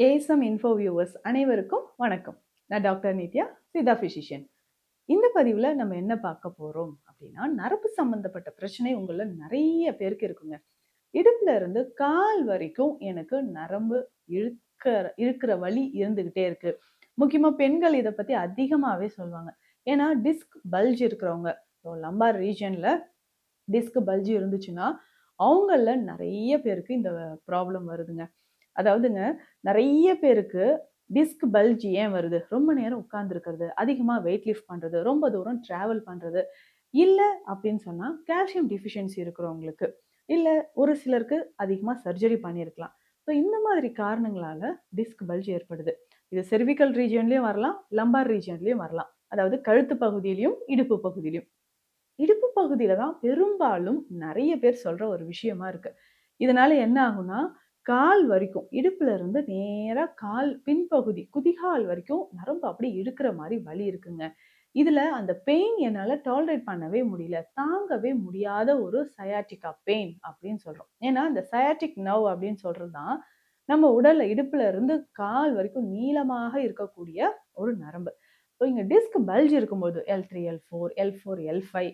ASM info viewers அனைவருக்கும் வணக்கம். நான் டாக்டர் நித்யா, சித்தா பிசிஷியன். இந்த பதிவில் நம்ம என்ன பார்க்க போகிறோம் அப்படின்னா, நரம்பு சம்பந்தப்பட்ட பிரச்சனை உங்களில் நிறைய பேருக்கு இருக்குங்க. இடுப்புல இருந்து கால் வரைக்கும் எனக்கு நரம்பு இருக்கிற வலி இருந்துகிட்டே இருக்கு. முக்கியமாக பெண்கள் இதை பற்றி அதிகமாகவே சொல்லுவாங்க. ஏன்னா டிஸ்க் பல்ஜ் இருக்கிறவங்க, லம்பார் ரீஜனில் டிஸ்க் பல்ஜ் இருந்துச்சுன்னா அவங்கள நிறைய பேருக்கு இந்த ப்ராப்ளம் வருதுங்க. அதாவதுங்க, நிறைய பேருக்கு டிஸ்க் பல்ஜ் ஏன் வருது? ரொம்ப நேரம் உட்கார்ந்துருக்கிறது, அதிகமாக வெயிட் லிஃப்ட் பண்ணுறது, ரொம்ப தூரம் ட்ராவல் பண்ணுறது, இல்லை அப்படின்னு சொன்னால் கால்சியம் டிஃபிஷியன்சி இருக்கிறவங்களுக்கு, இல்லை ஒரு சிலருக்கு அதிகமாக சர்ஜரி பண்ணியிருக்கலாம். ஸோ இந்த மாதிரி காரணங்களால டிஸ்க் பல்ஜ் ஏற்படுது. இது செர்விக்கல் ரீஜன்லேயும் வரலாம், லம்பார் ரீஜன்லேயும் வரலாம். அதாவது கழுத்து பகுதியிலையும் இடுப்பு பகுதியிலையும். இடுப்பு பகுதியில தான் பெரும்பாலும் நிறைய பேர் சொல்ற ஒரு விஷயமா இருக்கு. இதனால என்ன ஆகும்னா, கால் வரைக்கும், இடுப்புல இருந்து நேரா கால் பின்பகுதி குதிகால் வரைக்கும் நரம்பு அப்படி இழுக்கிற மாதிரி வலி இருக்குங்க. இதுல அந்த பெயின் என்னால டாலரேட் பண்ணவே முடியல, தாங்கவே முடியாத ஒரு சயாட்டிகா பெயின் அப்படின்னு சொல்றோம். ஏன்னா இந்த சயாட்டிக் நர்வ் அப்படின்னு சொல்றதுதான் நம்ம உடல்ல இடுப்புல இருந்து கால் வரைக்கும் நீளமாக இருக்கக்கூடிய ஒரு நரம்பு. ஸோ இங்கே டிஸ்க் பல்ஜ் இருக்கும்போது L3, L4, L4, L5,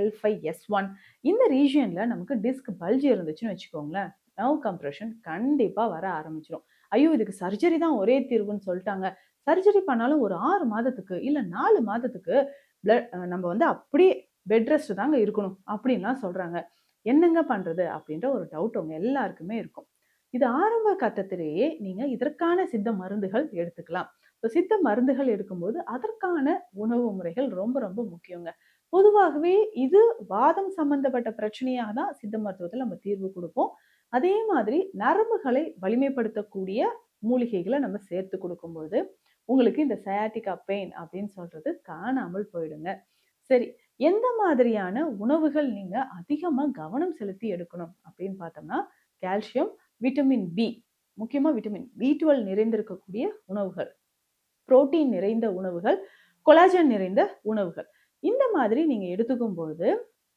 L5, S1 இந்த ரீஜியனில் நமக்கு டிஸ்க் பல்ஜ் இருந்துச்சுன்னு வச்சுக்கோங்களேன், நர்வ் கம்ப்ரெஷன் கண்டிப்பாக வர ஆரம்பிச்சிடும். ஐயோ இதுக்கு சர்ஜரி தான் ஒரே தீர்வுன்னு சொல்லிட்டாங்க, சர்ஜரி பண்ணாலும் ஒரு 6 மாதத்துக்கு இல்லை 4 மாதத்துக்கு நம்ம அப்படியே பெட் ரெஸ்ட் தாங்க இருக்கணும் அப்படின்லாம் சொல்கிறாங்க. என்னங்க பண்ணுறது அப்படின்ற ஒரு டவுட் அவங்க எல்லாருக்குமே இருக்கும். இது ஆரம்ப கட்டத்திலேயே நீங்கள் இதற்கான சித்த மருந்துகள் எடுத்துக்கலாம். சித்த மருந்துகள் எடுக்கும்போது அதற்கான உணவு முறைகள் ரொம்ப ரொம்ப முக்கியங்க. பொதுவாகவே இது வாதம் சம்பந்தப்பட்ட பிரச்சனையாக தான் சித்த மருத்துவத்தில் நம்ம தீர்வு கொடுப்போம். அதே மாதிரி நரம்புகளை வலிமைப்படுத்தக்கூடிய மூலிகைகளை நம்ம சேர்த்து கொடுக்கும்போது உங்களுக்கு இந்த சயாட்டிகா பெயின் அப்படின்னு சொல்றது காணாமல் போயிடுங்க. சரி, எந்த மாதிரியான உணவுகள் நீங்க அதிகமா கவனம் செலுத்தி எடுக்கணும் அப்படின்னு பார்த்தோம்னா, கால்சியம், விட்டமின் பி, முக்கியமா விட்டமின் B12 நிறைந்திருக்கக்கூடிய உணவுகள், புரோட்டீன் நிறைந்த உணவுகள், கொலாஜன் நிறைந்த உணவுகள், இந்த மாதிரி நீங்க எடுத்துக்கும் பொழுது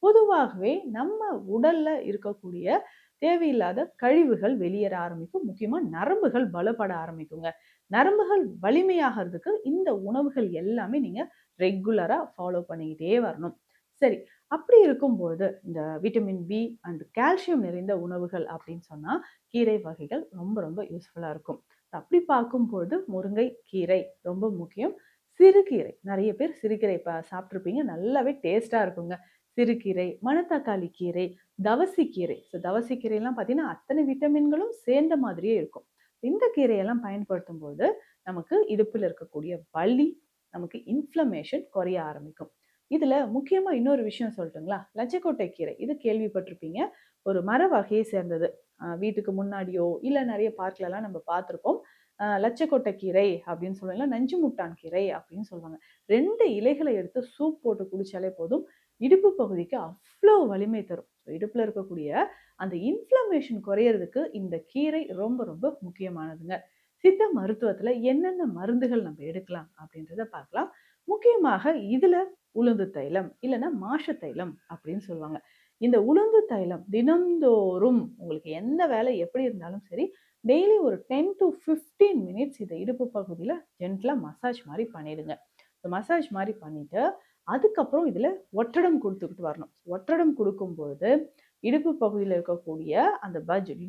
பொதுவாகவே நம்ம உடல்ல இருக்கக்கூடிய தேவையில்லாத கழிவுகள் வெளியேற ஆரம்பிக்கும். முக்கியமா நரம்புகள் பலப்பட ஆரம்பிக்குங்க. நரம்புகள் வலிமையாகிறதுக்கு இந்த உணவுகள் எல்லாமே நீங்க ரெகுலரா ஃபாலோ பண்ணிக்கிட்டே வரணும். சரி, அப்படி இருக்கும்போது இந்த விட்டமின் பி அண்ட் கால்சியம் நிறைந்த உணவுகள் அப்படின்னு சொன்னா கீரை வகைகள் ரொம்ப ரொம்ப யூஸ்ஃபுல்லா இருக்கும். அப்படி பார்க்கும்போது முருங்கை கீரை ரொம்ப முக்கியம். சிறுகீரை, நிறைய பேர் சிறுகீரை சாப்பிட்ருப்பீங்க, நல்லாவே டேஸ்டா இருக்குங்க. சிறுகீரை, மணத்தக்காளி கீரை, தவசிக்கீரை. ஸோ தவசிக்கீரைலாம் பார்த்தீங்கன்னா அத்தனை விட்டமின்களும் சேர்ந்த மாதிரியே இருக்கும். இந்த கீரையெல்லாம் பயன்படுத்தும் போது நமக்கு இடுப்பில் இருக்கக்கூடிய வலி, நமக்கு இன்ஃப்ளமேஷன் குறைய ஆரம்பிக்கும். இதுல முக்கியமா இன்னொரு விஷயம் சொல்லட்டுங்களா? லட்சக்கொட்டை கீரை, இது கேள்விப்பட்டிருப்பீங்க. ஒரு மர வகையை சேர்ந்தது. வீட்டுக்கு முன்னாடியோ இல்லை நிறைய பார்க்லலாம் நம்ம பார்த்துருப்போம். லட்சக்கொட்டை கீரை அப்படின்னு சொல்லுவாங்க, நஞ்சு முட்டான் கீரை அப்படின்னு சொல்லுவாங்க. 2 இலைகளை எடுத்து சூப் போட்டு குடிச்சாலே போதும், இடுப்பு பகுதிக்கு அவ்வளோ வலிமை தரும். இடுப்புல இருக்கக்கூடிய அந்த இன்ஃப்ளமேஷன் குறையிறதுக்கு இந்த கீரை ரொம்ப ரொம்ப முக்கியமானதுங்க. சித்த மருத்துவத்துல என்னென்ன மருந்துகள் நம்ம எடுக்கலாம் அப்படின்றத பார்க்கலாம். முக்கியமாக இதுல உளுந்து தைலம் இல்லைன்னா மாஷ தைலம் அப்படின்னு சொல்லுவாங்க. இந்த உளுந்து தைலம் தினம்தோறும் உங்களுக்கு எந்த வேலை எப்படி இருந்தாலும் சரி, டெய்லி ஒரு 10 to 15 மினிட்ஸ் இதை இடுப்பு பகுதியில் ஜென்டலாக மசாஜ் மாதிரி பண்ணிடுங்க. மசாஜ் மாதிரி பண்ணிட்டு அதுக்கப்புறம் இதில் ஒற்றடம் கொடுத்துக்கிட்டு வரணும். ஒற்றடம் கொடுக்கும்போது இடுப்பு பகுதியில் இருக்கக்கூடிய அந்த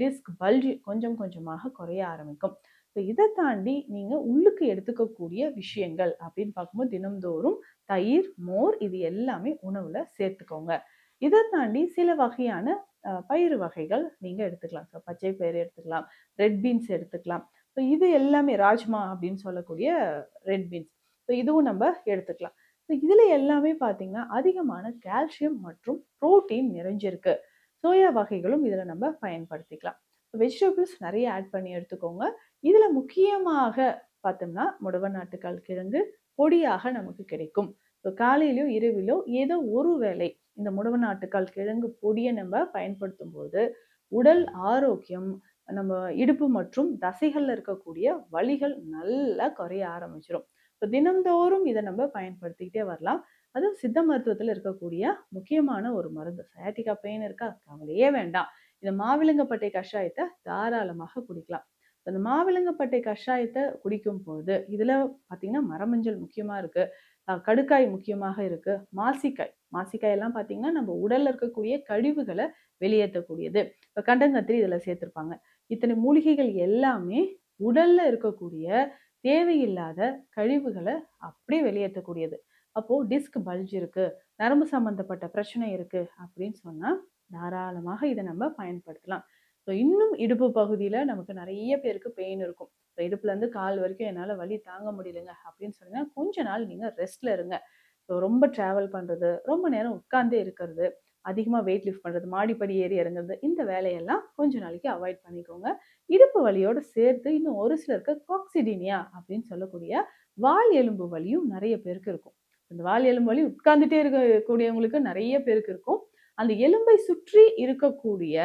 டிஸ்க் பல்ஜ் கொஞ்சம் கொஞ்சமாக குறைய ஆரம்பிக்கும். ஸோ இதை தாண்டி நீங்கள் உள்ளுக்கு எடுத்துக்கக்கூடிய விஷயங்கள் அப்படின்னு பார்க்கும்போது தினம்தோறும் தயிர், மோர் இது எல்லாமே உணவில் சேர்த்துக்கோங்க. இதை தாண்டி சில வகையான பயிறு வகைகள் நீங்கள் எடுத்துக்கலாம். ஸோ பச்சை பயிறு எடுத்துக்கலாம், ரெட் பீன்ஸ் எடுத்துக்கலாம். ஸோ இது எல்லாமே ராஜ்மா அப்படின்னு சொல்லக்கூடிய ரெட் பீன்ஸ், ஸோ இதுவும் நம்ம எடுத்துக்கலாம். ஸோ இதில் எல்லாமே பார்த்தீங்கன்னா அதிகமான கால்சியம் மற்றும் புரோட்டீன் நிறைஞ்சிருக்கு. சோயா வகைகளும் இதில் நம்ம பயன்படுத்திக்கலாம். வெஜிடபிள்ஸ் நிறைய ஆட் பண்ணி எடுத்துக்கோங்க. இதில் முக்கியமாக பார்த்தோம்னா முடவநாட்டுக்கால் கிழங்கு பொடியாக நமக்கு கிடைக்கும். ஸோ காலையிலோ இரவிலோ ஏதோ ஒரு வேளை இந்த முடவநாட்டுக்கால் கிழங்கு பொடியை நம்ம பயன்படுத்தும் போது உடல் ஆரோக்கியம், நம்ம இடுப்பு மற்றும் தசைகள்ல இருக்கக்கூடிய வலிகள் நல்லா குறைய ஆரம்பிச்சிடும். ஸோ தினந்தோறும் இதை நம்ம பயன்படுத்திக்கிட்டே வரலாம். அதுவும் சித்த மருத்துவத்தில் இருக்கக்கூடிய முக்கியமான ஒரு மருந்து. சயாட்டிகா பெயின் இருக்கா, கவலையே வேண்டாம், இந்த மாவிலங்கப்பட்டை கஷாயத்தை தாராளமாக குடிக்கலாம். அந்த மாவிலங்கப்பட்டை கஷாயத்தை குடிக்கும் போது இதுல பார்த்தீங்கன்னா மரமஞ்சள் முக்கியமா இருக்கு, கடுக்காய் முக்கியமாக இருக்கு, மாசிக்காய் மாசிக்காய் எல்லாம் பார்த்தீங்கன்னா நம்ம உடல்ல இருக்கக்கூடிய கழிவுகளை வெளியேற்றக்கூடியது. இப்போ கண்டங்கத்திரி இதுல சேர்த்திருப்பாங்க. இத்தனை மூலிகைகள் எல்லாமே உடல்ல இருக்கக்கூடிய தேவையில்லாத கழிவுகளை அப்படியே வெளியேற்றக்கூடியது. அப்போ டிஸ்க் பல்ஜ் இருக்கு, நரம்பு சம்பந்தப்பட்ட பிரச்சனை இருக்கு அப்படின்னு சொன்னா தாராளமாக இதை நம்ம பயன்படுத்தலாம். ஸோ இன்னும் இடுப்பு பகுதியில நமக்கு நிறைய பேருக்கு பெயின் இருக்கும். இப்போ இடுப்புல இருந்து கால் வரைக்கும் என்னால வலி தாங்க முடியலைங்க அப்படின்னு சொன்னீங்கன்னா கொஞ்ச நாள் நீங்க ரெஸ்ட்ல இருங்க. ஸோ ரொம்ப டிராவல் பண்றது, ரொம்ப நேரம் உட்கார்ந்தே இருக்கிறது, அதிகமா வெயிட் லிஃப்ட் பண்றது, மாடிப்படி ஏறி இறங்குறது, இந்த வேலையெல்லாம் கொஞ்ச நாளைக்கு அவாய்ட் பண்ணிக்கோங்க. இடுப்பு வலியோட சேர்த்து இன்னும் ஒரு சிலருக்கு காக்சிடினியா அப்படின்னு சொல்லக்கூடிய வால் எலும்பு வலியும் நிறைய பேருக்கு இருக்கும். இந்த வால் எலும்பு வலி உட்கார்ந்துட்டே இருக்கக்கூடியவங்களுக்கு நிறைய பேருக்கு இருக்கும். அந்த எலும்பை சுற்றி இருக்கக்கூடிய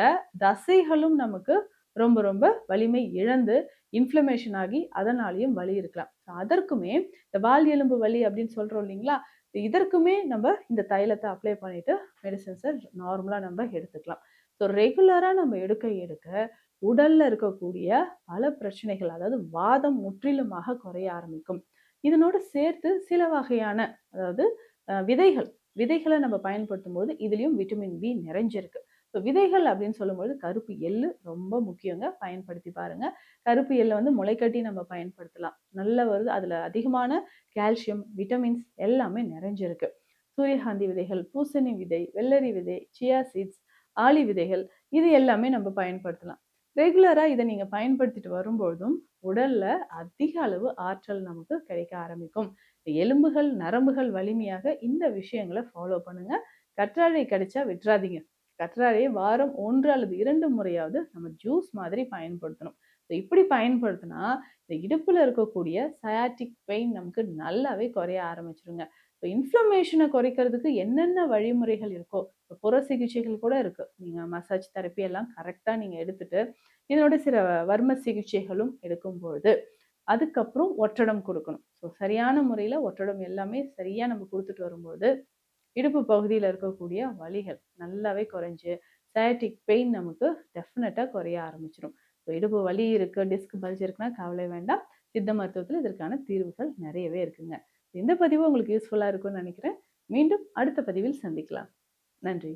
தசைகளும் நமக்கு ரொம்ப ரொம்ப வலிமை இழந்து இன்ஃப்ளமேஷன் ஆகி அதனாலேயும் வலி இருக்கலாம். அதற்குமே இந்த வால் எலும்பு வலி அப்படின்னு சொல்றோம் இல்லைங்களா, இதற்குமே நம்ம இந்த தைலத்தை அப்ளை பண்ணிட்டு மெடிசன்ஸை நார்மலா நம்ம எடுத்துக்கலாம். ஸோ ரெகுலரா நம்ம எடுக்க எடுக்க உடல்ல இருக்கக்கூடிய பல பிரச்சனைகள், அதாவது வாதம் முற்றிலுமாக குறைய ஆரம்பிக்கும். இதனோட சேர்த்து சில வகையான, அதாவது விதைகள் விதைகளை நம்ம பயன்படுத்தும் போது இதுலயும் விட்டமின் பி நிறைஞ்சிருக்கு. ஸோ விதைகள் அப்படின்னு சொல்லும்போது கருப்பு எள்ளு ரொம்ப முக்கியங்க, பயன்படுத்தி பாருங்க. கருப்பு எள்ளை வந்து முளைக்கட்டி நம்ம பயன்படுத்தலாம், நல்லா வருது. அதுல அதிகமான கால்சியம், விட்டமின்ஸ் எல்லாமே நிறைஞ்சிருக்கு. சூரியகாந்தி விதைகள், பூசணி விதை, வெள்ளரி விதை, சியா சீட்ஸ், ஆளி விதைகள், இது எல்லாமே நம்ம பயன்படுத்தலாம். ரெகுலரா இதை நீங்க பயன்படுத்திட்டு வரும்பொழுதும் உடல்ல அதிக அளவு ஆற்றல் நமக்கு கிடைக்க ஆரம்பிக்கும். எலும்புகள், நரம்புகள் வலிமையாக இந்த விஷயங்களை ஃபாலோ பண்ணுங்க. கற்றாழை கிடைச்சா விட்டுறாதீங்க. கற்றாழையை வாரம் 1 அல்லது 2 முறையாவது நம்ம ஜூஸ் மாதிரி பயன்படுத்தணும். இப்படி பயன்படுத்தினா இந்த இடுப்புல இருக்கக்கூடிய சயாட்டிக் பெயின் நமக்கு நல்லாவே குறைய ஆரம்பிச்சிருங்க. இன்ஃப்ளமேஷனை குறைக்கிறதுக்கு என்னென்ன வழிமுறைகள் இருக்கோ, புற சிகிச்சைகள் கூட இருக்கு. நீங்க மசாஜ் தெரப்பி எல்லாம் கரெக்டா நீங்க எடுத்துட்டு இதனோட சில வர்ம சிகிச்சைகளும் எடுக்கும்பொழுது அதுக்கப்புறம் ஒற்றடம் கொடுக்கணும். ஸோ சரியான முறையில் ஒற்றடம் எல்லாமே சரியாக நம்ம கொடுத்துட்டு வரும்போது இடுப்பு பகுதியில் இருக்கக்கூடிய வலிகள் நல்லாவே குறைஞ்சு சயாட்டிக் பெயின் நமக்கு டெஃபினட்டாக குறைய ஆரம்பிச்சிடும். ஸோ இடுப்பு வலி இருக்குது, டிஸ்க் பல்ஜ் இருக்குன்னா கவலை வேண்டாம். சித்த மருத்துவத்தில் இதற்கான தீர்வுகள் நிறையவே இருக்குங்க. இந்த பதிவு உங்களுக்கு யூஸ்ஃபுல்லாக இருக்கும்னு நினைக்கிறேன். மீண்டும் அடுத்த பதிவில் சந்திக்கலாம். நன்றி.